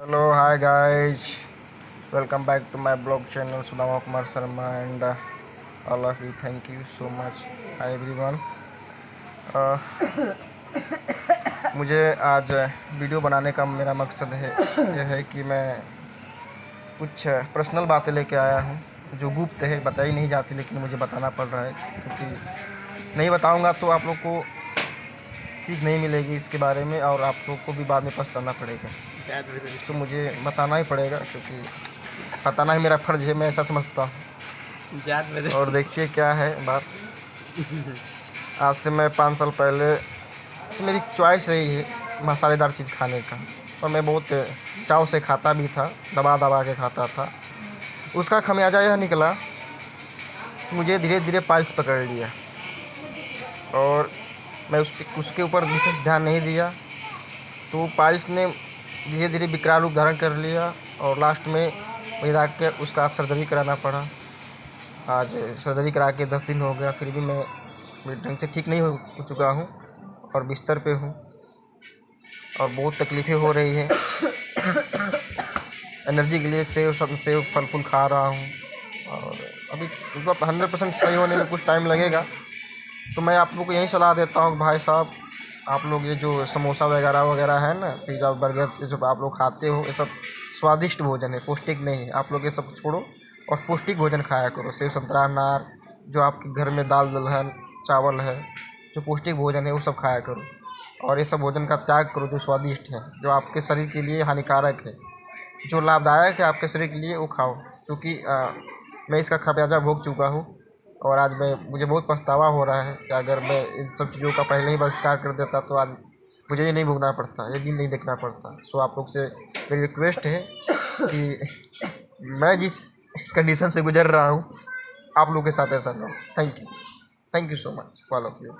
Hello, hi guys. Welcome back to my blog channel Sudama Kumar Sharma and all of you. Thank you so much. Hi everyone. Uh, मुझे आज video बनाने का मेरा मकसद है यह है कि मैं कुछ पर्सनल बातें लेके आया हूँ जो गुप्त है, बताई नहीं जाती, लेकिन मुझे बताना पड़ रहा है क्योंकि नहीं बताऊँगा तो आप लोग को सीख नहीं मिलेगी इसके बारे में और आप लोग को भी बाद में पछताना पड़ेगा। तो मुझे बताना ही पड़ेगा क्योंकि बताना ही मेरा फ़र्ज़ है, मैं ऐसा समझता हूँ। और देखिए क्या है बात। आज से मैं 5 साल पहले से मेरी चॉइस रही है मसालेदार चीज़ खाने का, और मैं बहुत चाव से खाता भी था, दबा दबा के खाता था। उसका खमियाजा यह निकला, मुझे धीरे धीरे पाइल्स पकड़ लिया और मैं उसके ऊपर विशेष ध्यान नहीं दिया, तो पाइल्स ने धीरे धीरे विकराल रूप धारण कर लिया और लास्ट में मुझे जाकर उसका सर्जरी कराना पड़ा। आज सर्जरी करा के 10 दिन हो गया, फिर भी मैं मेरे ढंग से ठीक नहीं हो चुका हूँ और बिस्तर पे हूँ और बहुत तकलीफ़ें हो रही हैं। एनर्जी के लिए सेव फल फूल खा रहा हूँ और अभी मतलब 100% सही होने में कुछ टाइम लगेगा। तो मैं आप लोग को यही सलाह देता हूँ भाई साहब, आप लोग ये जो समोसा वगैरह है ना, पिज़्ज़ा बर्गर, ये सब आप लोग खाते हो, ये सब स्वादिष्ट भोजन है, पौष्टिक नहीं है। आप लोग ये सब छोड़ो और पौष्टिक भोजन खाया करो। सेव संतरा अनार, जो आपके घर में दाल दलहन चावल है, जो पौष्टिक भोजन है वो सब खाया करो और ये सब भोजन का त्याग करो जो स्वादिष्ट है, जो आपके शरीर के लिए हानिकारक है। जो लाभदायक है आपके शरीर के लिए वो खाओ, क्योंकि मैं इसका खमियाजा भोग चुका हूँ और आज मुझे बहुत पछतावा हो रहा है कि अगर मैं इन सब चीज़ों का पहले ही बहिष्कार कर देता तो आज मुझे ये नहीं भोगना पड़ता, ये दिन नहीं देखना पड़ता। सो आप लोग से मेरी रिक्वेस्ट है कि मैं जिस कंडीशन से गुजर रहा हूँ आप लोग के साथ ऐसा ना हो। Thank you so much, all of you.